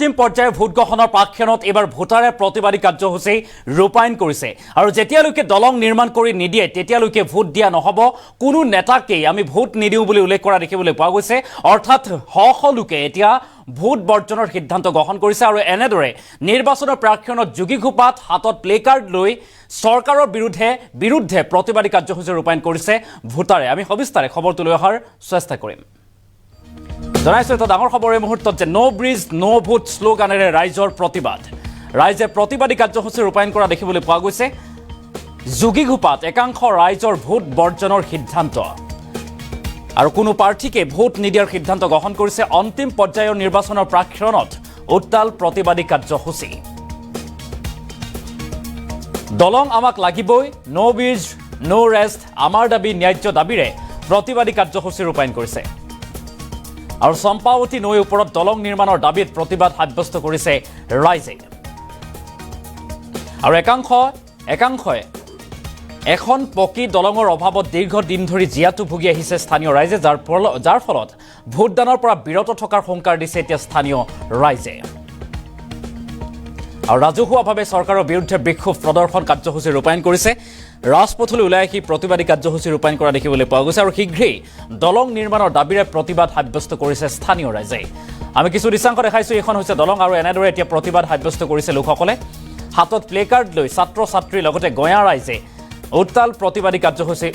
অন্তিম পৰ্যায়ৰ ভোট গ্ৰহণৰ প্ৰাক্ষণত এবাৰ ভোটাৰে প্ৰতিবাদী কাৰ্যসূচী ৰূপায়ণ কৰিছে আৰু যেতিয়ালৈকে দলং নিৰ্মাণ কৰি নিদিয়ে তেতিয়ালৈকে ভোট দিয়া নহ'ব কোনো নেতাকেই আমি ভোট নিদিওঁ বুলি উল্লেখ কৰা দেখিবলৈ পোৱা গৈছে অৰ্থাৎ শ লোকে এতিয়া ভোট বৰ্জনৰ সিদ্ধান্ত গ্ৰহণ কৰিছে আৰু এনেদৰে নিৰ্বাচনৰ প্ৰাক্ষণত যোগীঘোপাত হাতত প্লেকাৰ্ড লৈ চৰকাৰৰ বিৰুদ্ধে প্ৰতিবাদী কাৰ্যসূচী ৰূপায়ণ কৰিছে ভোটাৰে আমি সবিস্তাৰে খবৰটো লৈ অহাৰ চেষ্টা কৰিম জনাইছো এটা ডাঙৰ খবৰ এই মুহূৰ্তত যে নো ব্ৰিজ নো ভোট শ্লোগানেৰে ৰাইজৰ প্ৰতিবাদ ৰাইজে প্ৰতিবাদী কাৰ্যসূচী ৰূপায়ণ কৰা দেখিবলৈ পোৱা গৈছে যোগীঘোপাত একাংশ ৰাইজৰ ভোট বৰ্জনৰ সিদ্ধান্ত আৰু কোনো প্ৰাৰ্থীকে ভোট নিদিয়াৰ সিদ্ধান্ত গ্ৰহণ কৰিছে অন্তিম পৰ্যায়ৰ নিৰ্বাচনৰ প্ৰাক্ষণত উত্তাল প্ৰতিবাদী কাৰ্যসূচী দলং আমাক লাগিবই নো ব্ৰিজ নো ৰেষ্ট আমাৰ দাবী ন্যায্য দাবীৰে প্ৰতিবাদী কাৰ্যসূচী ৰূপায়ণ কৰিছে আৰু চম্পাৱতী নৈৰ ওপৰত দলং নিৰ্মাণৰ দাবীত প্ৰতিবাদ সাব্যস্ত কৰিছে ৰাইজে আৰু একাংশই এখন পকী দলঙৰ অভাৱত দীৰ্ঘদিন ধৰি জীয়াতু ভুগি আহিছে স্থানীয় ৰাইজে যাৰ ফলত ভোটদানৰ পৰা বিৰত থকাৰ সংকাৰ দিছে এতিয়া স্থানীয় ৰাইজে আৰু ৰাজহুৱাভাৱে চৰকাৰৰ বিৰুদ্ধে বিক্ষোভ প্ৰদৰ্শন কাৰ্যসূচী ৰূপায়ণ কৰিছে ৰাজপথলৈ ওলাই আহি প্ৰতিবাদী কাৰ্যসূচী ৰূপায়ণ কৰা দেখিবলৈ পোৱা গৈছে আৰু শীঘ্ৰেই দলং নিৰ্মাণৰ দাবীৰে প্ৰতিবাদ সাব্যস্ত কৰিছে স্থানীয় ৰাইজে আমি কিছু দৃশ্যাংশ দেখাইছোঁ এইখন হৈছে দলং আৰু এনেদৰে এতিয়া প্ৰতিবাদ সাব্যস্ত কৰিছে লোকসকলে হাতত প্লেকাৰ্ড লৈ ছাত্ৰ ছাত্ৰীৰ লগতে গঞা ৰাইজে উত্তাল প্ৰতিবাদী কাৰ্যসূচী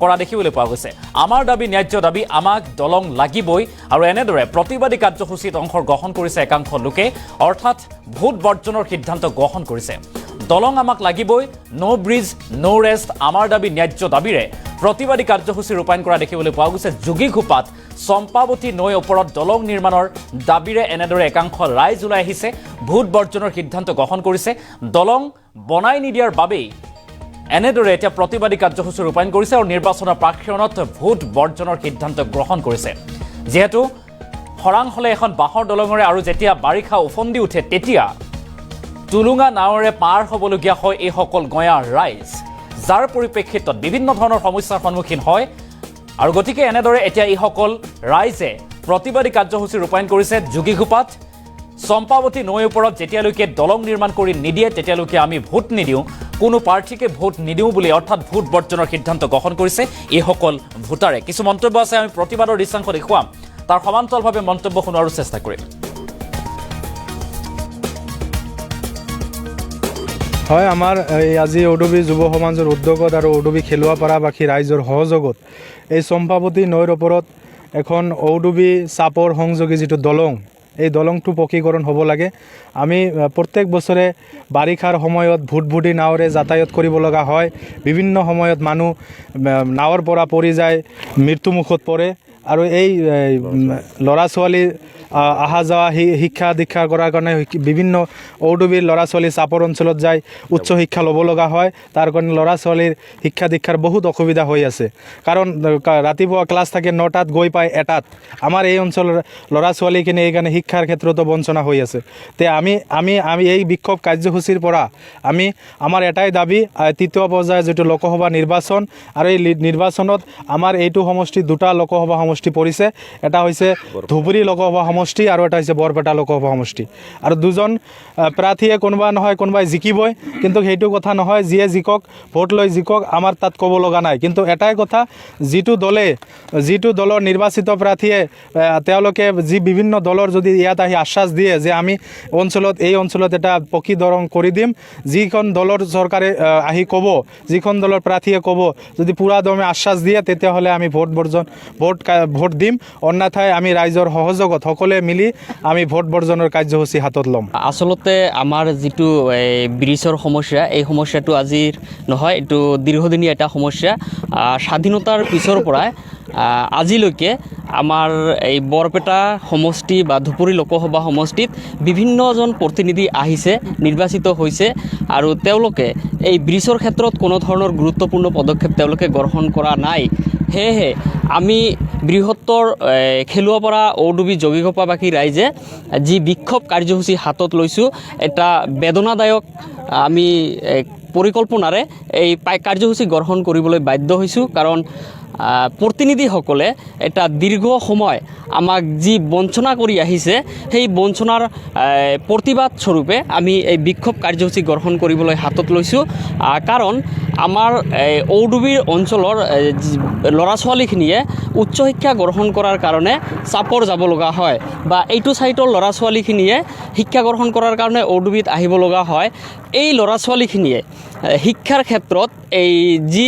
কৰা দেখিবলৈ পোৱা গৈছে আমাৰ দাবী ন্যায্য দাবী আমাক দলং লাগিবই আৰু এনেদৰে প্ৰতিবাদী কাৰ্যসূচীত অংশগ্ৰহণ কৰিছে একাংশ লোকে অৰ্থাৎ ভোট বৰ্জনৰ সিদ্ধান্ত গ্ৰহণ কৰিছে দলং আমাক লাগিবই নো ব্ৰিজ নো ৰেষ্ট আমাৰ দাবী ন্যায্য দাবীৰে প্ৰতিবাদী কাৰ্যসূচী ৰূপায়ণ কৰা দেখিবলৈ পোৱা গৈছে যোগীঘোপাত চম্পাৱতী নৈৰ ওপৰত দলং নিৰ্মাণৰ দাবীৰে এনেদৰে একাংশ ৰাইজ ওলাই আহিছে ভোট বৰ্জনৰ সিদ্ধান্ত গ্ৰহণ কৰিছে দলং বনাই নিদিয়াৰ বাবেই এনেদৰে এতিয়া প্ৰতিবাদী কাৰ্যসূচী ৰূপায়ণ কৰিছে আৰু নিৰ্বাচনৰ প্ৰাক্ষণত ভোট বৰ্জনৰ সিদ্ধান্ত গ্ৰহণ কৰিছে যিহেতু খৰাং হ'লে এখন বাঁহৰ দলঙৰে আৰু যেতিয়া বাৰিষা উফন্দি উঠে তেতিয়া টুলুঙা নাৱেৰে পাৰ হ'বলগীয়া হয় এইসকল গঞা ৰাইজ যাৰ পৰিপ্ৰেক্ষিতত বিভিন্ন ধৰণৰ সমস্যাৰ সন্মুখীন হয় আৰু গতিকে এনেদৰে এতিয়া এইসকল ৰাইজে প্ৰতিবাদী কাৰ্যসূচী ৰূপায়ণ কৰিছে যোগীঘোপাত চম্পাৱতী নৈৰ ওপৰত যেতিয়ালৈকে দলং নিৰ্মাণ কৰি নিদিয়ে তেতিয়ালৈকে আমি ভোট নিদিওঁ কোনো প্ৰাৰ্থীকে ভোট নিদিওঁ বুলি অৰ্থাৎ ভোট বৰ্জনৰ সিদ্ধান্ত গ্ৰহণ কৰিছে এইসকল ভোটাৰে কিছু মন্তব্য আছে আমি প্ৰতিবাদৰ দৃশ্যাংশ দেখুৱাম তাৰ সমান্তৰালভাৱে মন্তব্য শুনোৱাৰো চেষ্টা কৰিম হয় আমাৰ আজি ঔডুবি যুৱ সমাজৰ উদ্যোগত আৰু ঔডুবি খেলুৱাপাৰাবাসী ৰাইজৰ সহযোগত এই চম্পাৱতী নৈৰ ওপৰত এখন ঔডুবি চাপৰ সংযোগী যিটো দলং এই দলংটো পকীকৰণ হ'ব লাগে আমি প্ৰত্যেক বছৰে বাৰিষাৰ সময়ত ভুটভুটি নাৱেৰে যাতায়াত কৰিব লগা হয় বিভিন্ন সময়ত মানুহ নাৱৰ পৰা পৰি যায় মৃত্যুমুখত পৰে আৰু এই ল'ৰা ছোৱালী অহা যোৱা শিক্ষা দীক্ষা কৰাৰ কাৰণে বিভিন্ন ঔডুবিৰ ল'ৰা ছোৱালী চাপৰ অঞ্চলত যায় উচ্চ শিক্ষা ল'ব লগা হয় তাৰ কাৰণে ল'ৰা ছোৱালীৰ শিক্ষা দীক্ষাৰ বহুত অসুবিধা হৈ আছে কাৰণ ৰাতিপুৱা ক্লাছ থাকে 9টাত গৈ পায় 1টাত আমাৰ এই অঞ্চলৰ ল'ৰা ছোৱালীখিনি এইকাৰণে শিক্ষাৰ ক্ষেত্ৰতো বঞ্চনা হৈ আছে তে আমি এই বিক্ষোভ কাৰ্যসূচীৰ পৰা আমি আমাৰ এটাই দাবী তৃতীয় পৰ্যায়ৰ যিটো লোকসভা নিৰ্বাচন আৰু এই নিৰ্বাচনত আমাৰ এইটো সমষ্টি দুটা লোকসভা সমষ্টি পৰিছে এটা হৈছে ধুবুৰী লোকসভা সমষ্টি আৰু এটা হৈছে বৰপেটা লোকসভা সমষ্টি আৰু দুজন প্ৰাৰ্থীয়ে কোনোবা নহয় কোনোবাই জিকিবই কিন্তু সেইটো কথা নহয় যিয়ে জিকক ভোট লৈ জিকক আমাৰ তাত ক'ব লগা নাই কিন্তু এটাই কথা যিটো দলৰ নিৰ্বাচিত প্ৰাৰ্থীয়ে তেওঁলোকে যি বিভিন্ন দলৰ যদি ইয়াত আহি আশ্বাস দিয়ে যে আমি এই অঞ্চলত এটা পকী দলং কৰি দিম যিখন দলৰ চৰকাৰে আহি ক'ব যিখন দলৰ প্ৰাৰ্থীয়ে ক'ব যদি পুৰা দমে আশ্বাস দিয়ে তেতিয়াহ'লে আমি ভোট দিম অন্যথায় আমি ৰাইজৰ সহযোগত সকলোৱে মিলি আমি ভোট বৰ্জনৰ কাৰ্যসূচী হাতত ল'ম আচলতে আমাৰ যিটো ব্ৰিজৰ সমস্যা এই সমস্যাটো আজিৰ নহয় এইটো দীৰ্ঘদিনীয়া এটা সমস্যা স্বাধীনতাৰ পিছৰ পৰাই আজিলৈকে আমাৰ এই বৰপেটা সমষ্টি বা ধুবুৰী লোকসভা সমষ্টিত বিভিন্নজন প্ৰতিনিধি আহিছে নিৰ্বাচিত হৈছে আৰু তেওঁলোকে এই ব্ৰিজৰ ক্ষেত্ৰত কোনো ধৰণৰ গুৰুত্বপূৰ্ণ পদক্ষেপ তেওঁলোকে গ্ৰহণ কৰা নাই সেয়েহে আমি বৃহত্তৰ খেলুৱাপাৰা ঔডুবি যোগীঘোপাবাসী ৰাইজে যি বিক্ষোভ কাৰ্যসূচী হাতত লৈছোঁ এটা বেদনাদায়ক আমি পৰিকল্পনাৰে এই কাৰ্যসূচী গ্ৰহণ কৰিবলৈ বাধ্য হৈছোঁ কাৰণ প্ৰতিনিধিসকলে এটা দীৰ্ঘ সময় আমাক যি বঞ্চনা কৰি আহিছে সেই বঞ্চনাৰ প্ৰতিবাদ স্বৰূপে আমি এই বিক্ষোভ কাৰ্যসূচী গ্ৰহণ কৰিবলৈ হাতত লৈছোঁ কাৰণ আমাৰ ঔডুবিৰ অঞ্চলৰ ল'ৰা ছোৱালীখিনিয়ে উচ্চ শিক্ষা গ্ৰহণ কৰাৰ কাৰণে চাপৰ যাব লগা হয় বা এইটো ছাইটৰ ল'ৰা ছোৱালীখিনিয়ে শিক্ষা গ্ৰহণ কৰাৰ কাৰণে ঔডুবিত আহিব লগা হয় এই ল'ৰা ছোৱালীখিনিয়ে শিক্ষাৰ ক্ষেত্ৰত এই যি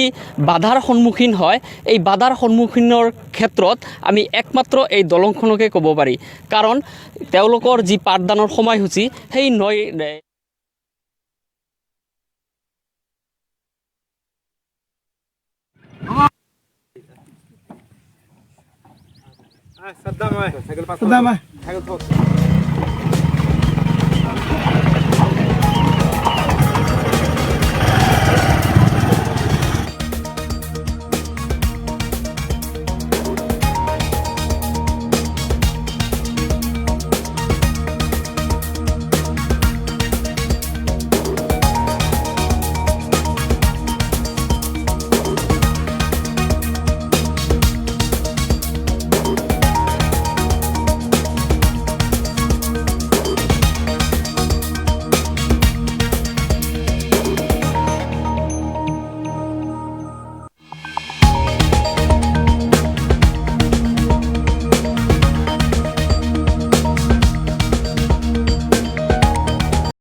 বাধাৰ সন্মুখীন হয় এই বাধাৰ সন্মুখীনৰ ক্ষেত্ৰত আমি একমাত্ৰ এই দলংখনকে ক'ব পাৰি কাৰণ তেওঁলোকৰ যি পাঠদানৰ সময়সূচী সেই Saddam,